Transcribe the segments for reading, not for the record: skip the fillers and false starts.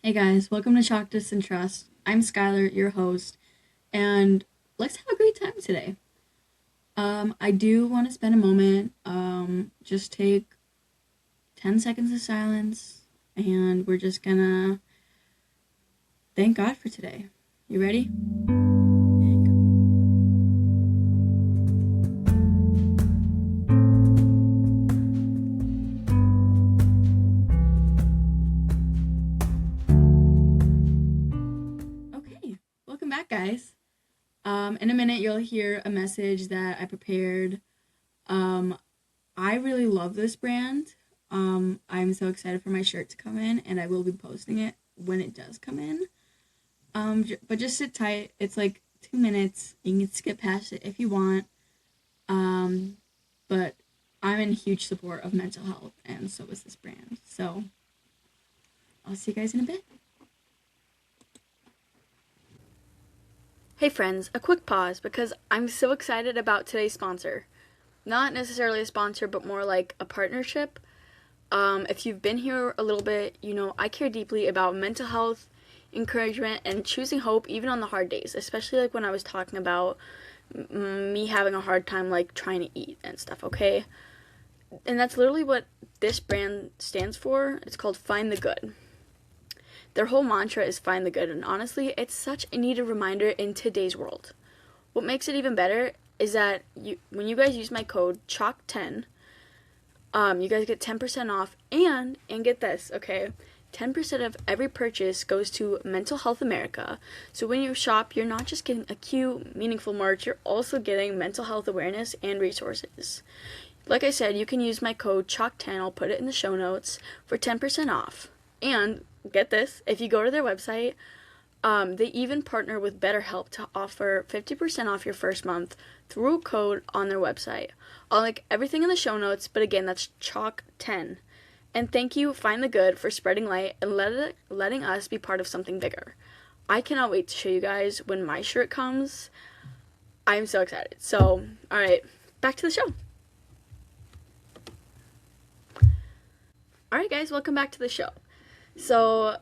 Hey guys, welcome to Chalk, Dust, and Trust. I'm Skyler, your host, and let's have a great time today. I do want to spend a moment, just take 10 seconds of silence, and we're just gonna thank God for today. You ready? Okay, welcome back, guys. In a minute, you'll hear a message that I prepared. I really love this brand. I'm so excited for my shirt to come in, and I will be posting it when it does come in. But just sit tight. It's like 2 minutes. You can skip past it if you want. But I'm in huge support of mental health, and so is this brand. So I'll see you guys in a bit. Hey friends, a quick pause because I'm so excited about today's sponsor. Not necessarily a sponsor, but more like a partnership. If you've been here a little bit, you know I care deeply about mental health, encouragement, and choosing hope even on the hard days, especially like when I was talking about me having a hard time like trying to eat and stuff, okay? And that's literally what this brand stands for. It's called Find the Good. Their whole mantra is find the good, and honestly, it's such a needed reminder in today's world. What makes it even better is that when you guys use my code CHALK10, you guys get 10% off, and get this, okay? 10% of every purchase goes to Mental Health America. So when you shop, you're not just getting a cute, meaningful merch, you're also getting mental health awareness and resources. Like I said, you can use my code CHALK10, I'll put it in the show notes, for 10% off. And get this, if you go to their website, they even partner with BetterHelp to offer 50% off your first month through a code on their website. I'll link everything in the show notes, but again, that's CHALK10. And thank you, Find the Good, for spreading light and letting us be part of something bigger. I cannot wait to show you guys when my shirt comes. I'm so excited. So, alright, back to the show. Alright guys, welcome back to the show. So,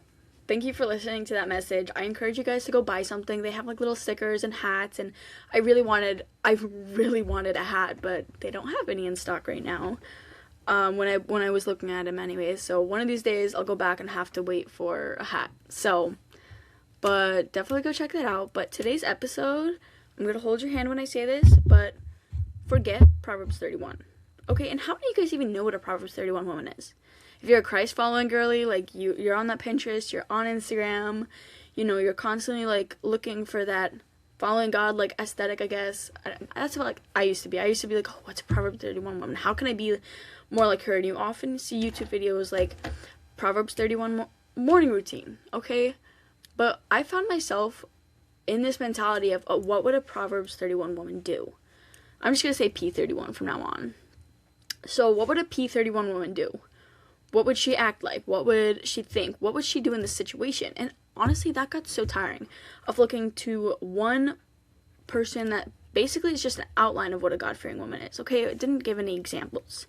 thank you for listening to that message. I encourage you guys to go buy something. They have like little stickers and hats, and I really wanted a hat, but they don't have any in stock right now. When I was looking at them anyways. So one of these days I'll go back and have to wait for a hat. So, but definitely go check that out. But today's episode, I'm gonna hold your hand when I say this, but forget Proverbs 31. Okay, and how many of you guys even know what a Proverbs 31 woman is? If you're a Christ following girly, like you're on that Pinterest, you're on Instagram, you know, you're constantly like looking for that following God like aesthetic, I guess. That's what like I used to be. I used to be like, oh, what's a Proverbs 31 woman? How can I be more like her? And you often see YouTube videos like Proverbs 31 morning routine, okay? But I found myself in this mentality of what would a Proverbs 31 woman do? I'm just going to say P31 from now on. So what would a P31 woman do? What would she act like? What would she think? What would she do in this situation? And honestly, that got so tiring of looking to one person that basically is just an outline of what a God-fearing woman is. Okay, it didn't give any examples.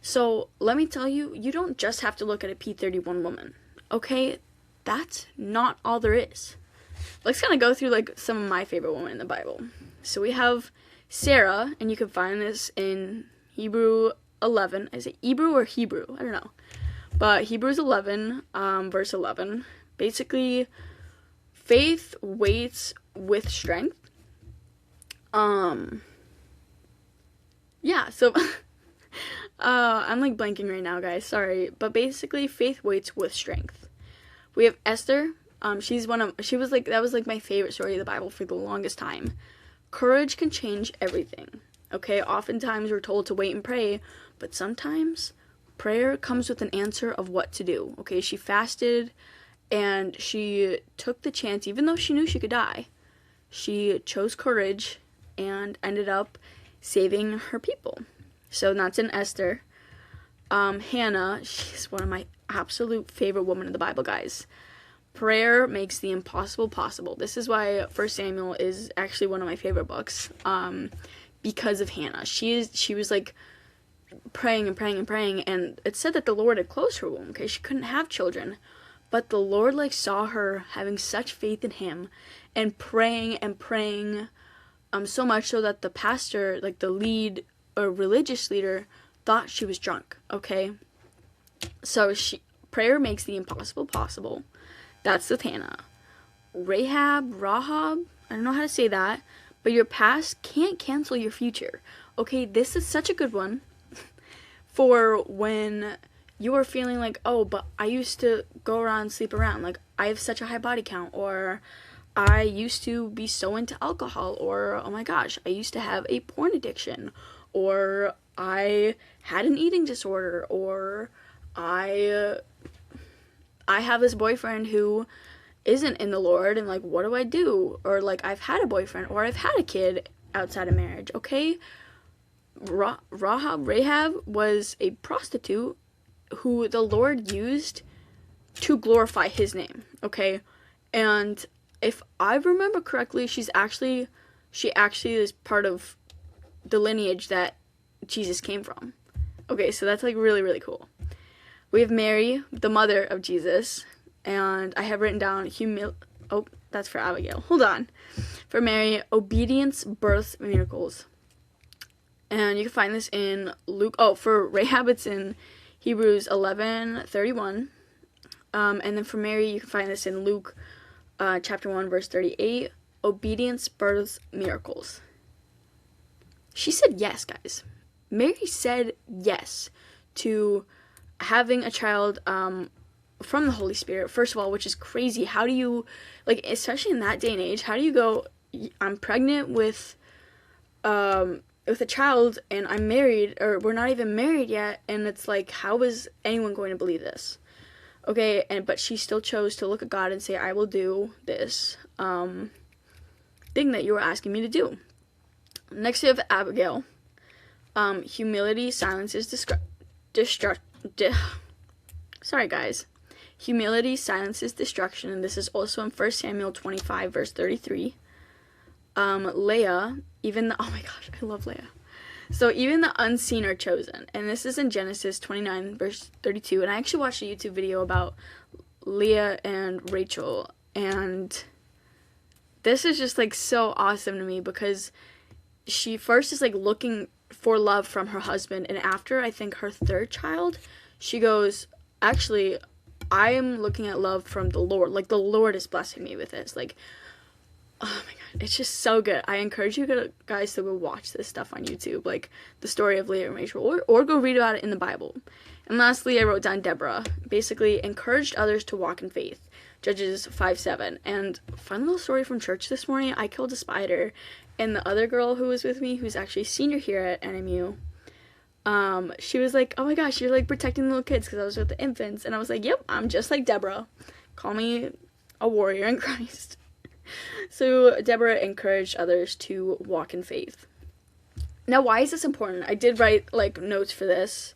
So let me tell you, you don't just have to look at a P31 woman. Okay, that's not all there is. Let's kind of go through like some of my favorite women in the Bible. So we have Sarah, and you can find this in Hebrew 11. Is it Hebrew or Hebrew? I don't know. But Hebrews 11, verse 11. Basically, faith waits with strength. Yeah, so I'm like blanking right now, guys. Sorry. But basically, faith waits with strength. We have Esther. That was like my favorite story of the Bible for the longest time. Courage can change everything. Okay, oftentimes we're told to wait and pray, but sometimes prayer comes with an answer of what to do. Okay, she fasted and she took the chance, even though she knew she could die. She chose courage and ended up saving her people. So that's in Esther. Hannah, she's one of my absolute favorite women in the Bible, guys. Prayer makes the impossible possible. This is why 1 Samuel is actually one of my favorite books. Because of Hannah. She was like praying and praying and praying, and it said that the Lord had closed her womb, okay? She couldn't have children. But the Lord like saw her having such faith in him and praying so much so that the pastor, like the lead or religious leader, thought she was drunk, okay? So prayer makes the impossible possible. That's with Hannah. Rahab, I don't know how to say that, but your past can't cancel your future. Okay, this is such a good one for when you are feeling like, oh, but I used to go around and sleep around. Like, I have such a high body count, or I used to be so into alcohol, or oh my gosh, I used to have a porn addiction, or I had an eating disorder, or I have this boyfriend who isn't in the Lord, and like, what do I do? Or like, I've had a boyfriend, or I've had a kid outside of marriage, okay? Rahab was a prostitute who the Lord used to glorify his name, okay? And if I remember correctly, she actually is part of the lineage that Jesus came from. Okay, so that's like really, really cool. We have Mary, the mother of Jesus, and I have written down that's for Abigail. Hold on. For Mary, obedience births miracles. And you can find this in Luke. For Rahab, it's in Hebrews 11:31. And then for Mary, you can find this in Luke chapter 1, verse 38. Obedience births miracles. She said yes, guys. Mary said yes to having a child from the Holy Spirit, first of all, which is crazy. How do you, like, especially in that day and age, how do you go, I'm pregnant with a child and I'm married, or we're not even married yet, and it's like, how is anyone going to believe this? Okay, but she still chose to look at God and say, I will do this thing that you were asking me to do. Next we have Abigail. Humility silences sorry guys. Humility silences destruction, and this is also in 1 Samuel 25, verse 33. Leah, oh my gosh, I love Leah. So even the unseen are chosen, and this is in Genesis 29, verse 32, and I actually watched a YouTube video about Leah and Rachel, and this is just like so awesome to me, because she first is like looking for love from her husband, and after I think her third child, she goes, actually, I am looking at love from the Lord. Like, the Lord is blessing me with this. Like, oh my god, it's just so good. I encourage you guys to go watch this stuff on YouTube, like the story of Leah and Rachel, or go read about it in the Bible. And lastly, I wrote down Deborah. Basically, encouraged others to walk in faith. Judges 5:7. And fun little story from church this morning. I killed a spider, and the other girl who was with me, who's actually senior here at NMU, she was like, oh my gosh, you're like protecting little kids, because I was with the infants. And I was like, yep, I'm just like Deborah. Call me a warrior in Christ. So Deborah encouraged others to walk in faith. Now, why is this important? I did write like notes for this.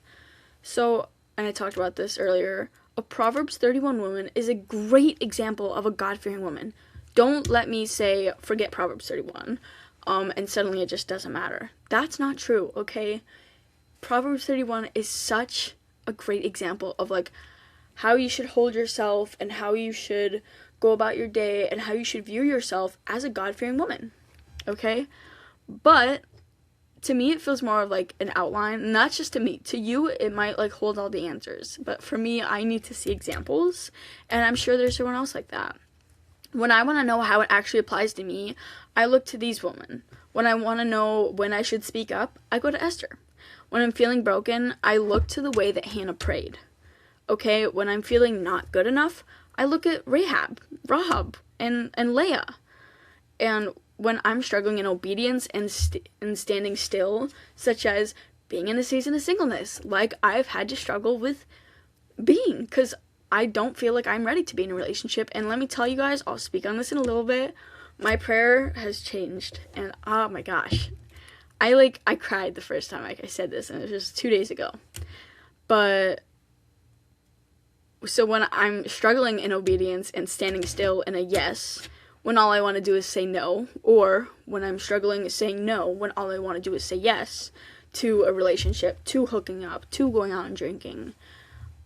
So, and I talked about this earlier, a Proverbs 31 woman is a great example of a God-fearing woman. Don't let me say, forget Proverbs 31, and suddenly it just doesn't matter. That's not true, okay? Proverbs 31 is such a great example of like how you should hold yourself, and how you should go about your day, and how you should view yourself as a God-fearing woman, okay? But to me, it feels more of like an outline. Not just to me. To you, it might like hold all the answers. But for me, I need to see examples, and I'm sure there's someone else like that. When I want to know how it actually applies to me, I look to these women. When I want to know when I should speak up, I go to Esther. When I'm feeling broken, I look to the way that Hannah prayed. Okay, when I'm feeling not good enough, I look at Rahab, and Leah. And when I'm struggling in obedience and standing still, such as being in a season of singleness, like I've had to struggle with being, because I don't feel like I'm ready to be in a relationship. And let me tell you guys, I'll speak on this in a little bit, my prayer has changed, and oh my gosh, I cried the first time I said this, and it was just 2 days ago. But so when I'm struggling in obedience and standing still in a yes, when all I want to do is say no, or when I'm struggling saying no, when all I want to do is say yes to a relationship, to hooking up, to going out and drinking,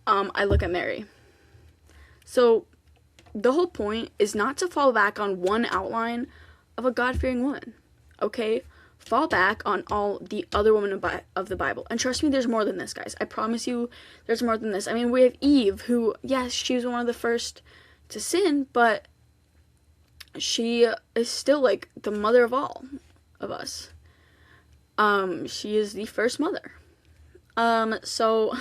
I look at Mary. So the whole point is not to fall back on one outline of a God-fearing woman, okay? Fall back on all the other women of the Bible. And trust me, there's more than this, guys. I promise you, there's more than this. I mean, we have Eve, who, yes, she was one of the first to sin, but she is still, like, the mother of all of us. She is the first mother. So,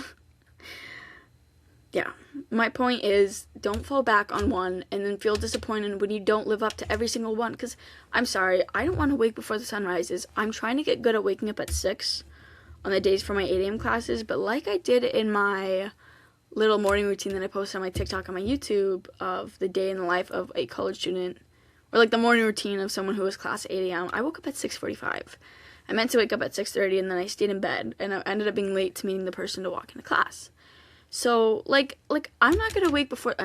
yeah. My point is, don't fall back on one and then feel disappointed when you don't live up to every single one. Because, I'm sorry, I don't want to wake before the sun rises. I'm trying to get good at waking up at 6 on the days for my 8 a.m. classes. But like I did in my little morning routine that I posted on my TikTok and my YouTube of the day in the life of a college student, or like the morning routine of someone who was class at 8 a.m., I woke up at 6:45. I meant to wake up at 6:30, and then I stayed in bed, and I ended up being late to meeting the person to walk into class. So, like I'm not gonna wake before.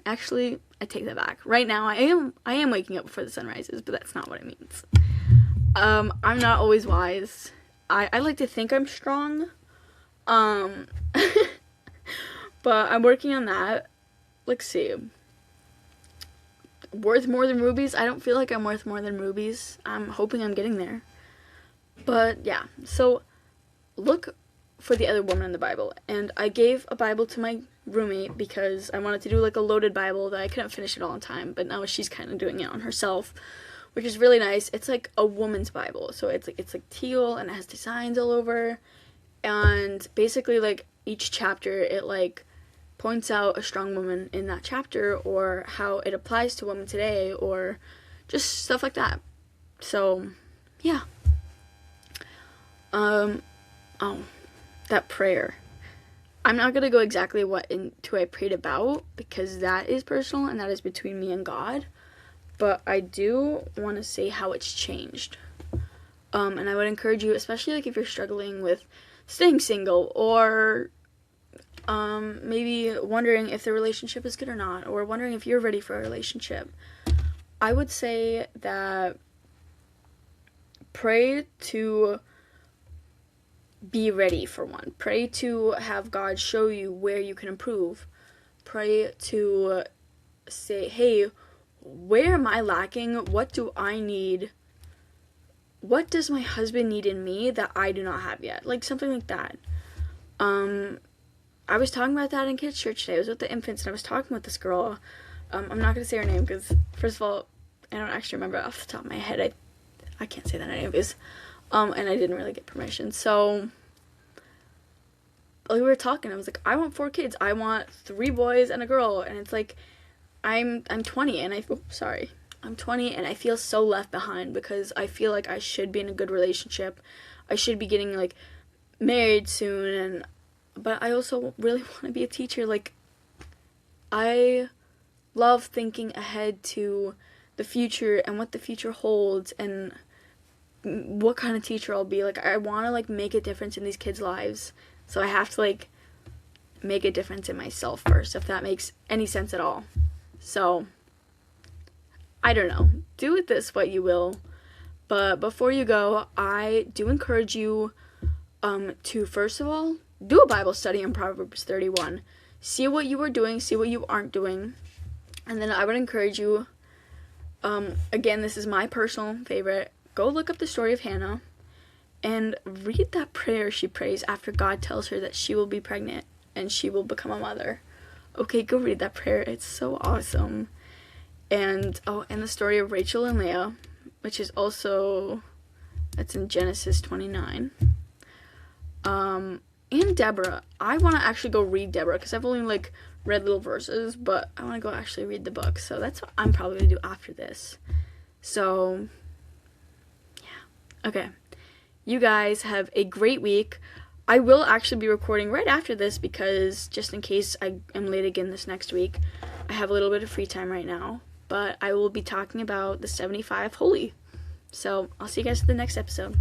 Actually, I take that back. Right now, I am waking up before the sun rises, but that's not what it means. I'm not always wise. I like to think I'm strong. But I'm working on that. Let's see. Worth more than rubies? I don't feel like I'm worth more than rubies. I'm hoping I'm getting there. But yeah, so look for the other woman in the Bible. And I gave a Bible to my roommate because I wanted to do like a loaded Bible that I couldn't finish it all in time, but now she's kind of doing it on herself, which is really nice. It's like a woman's Bible. So it's like teal and it has designs all over. And basically like each chapter it like points out a strong woman in that chapter or how it applies to women today or just stuff like that. So, yeah. That prayer. I'm not going to go exactly what into I prayed about because that is personal and that is between me and God. But I do want to say how it's changed. And I would encourage you, especially like if you're struggling with staying single or maybe wondering if the relationship is good or not, or wondering if you're ready for a relationship. I would say that pray to be ready for one. Pray to have God show you where you can improve. Pray to say, hey, where am I lacking? What do I need? What does my husband need in me that I do not have yet? Like something like that. I was talking about that in kids' church today. I was with the infants and I was talking with this girl. I'm not going to say her name because, first of all, I don't actually remember off the top of my head. I can't say that anyways. And I didn't really get permission. So, like, we were talking. I was like, I want 4 kids. I want 3 boys and a girl. And it's like, I'm 20 and I'm 20 and I feel so left behind because I feel like I should be in a good relationship. I should be getting, like, married soon. But I also really want to be a teacher. Like, I love thinking ahead to the future and what the future holds and what kind of teacher I'll be. Like, I want to, like, make a difference in these kids' lives. So I have to, like, make a difference in myself first, if that makes any sense at all. So, I don't know. Do with this what you will. But before you go, I do encourage you to, first of all, do a Bible study on Proverbs 31. See what you are doing, see what you aren't doing. And then I would encourage you, again, this is my personal favorite, go look up the story of Hannah and read that prayer she prays after God tells her that she will be pregnant and she will become a mother. Okay, go read that prayer. It's so awesome. And, and the story of Rachel and Leah, which is also, that's in Genesis 29. And Deborah. I want to actually go read Deborah because I've only, like, read little verses, but I want to go actually read the book. So that's what I'm probably going to do after this. So, yeah. Okay. You guys have a great week. I will actually be recording right after this because just in case I am late again this next week, I have a little bit of free time right now. But I will be talking about the 75 Holy. So, I'll see you guys in the next episode.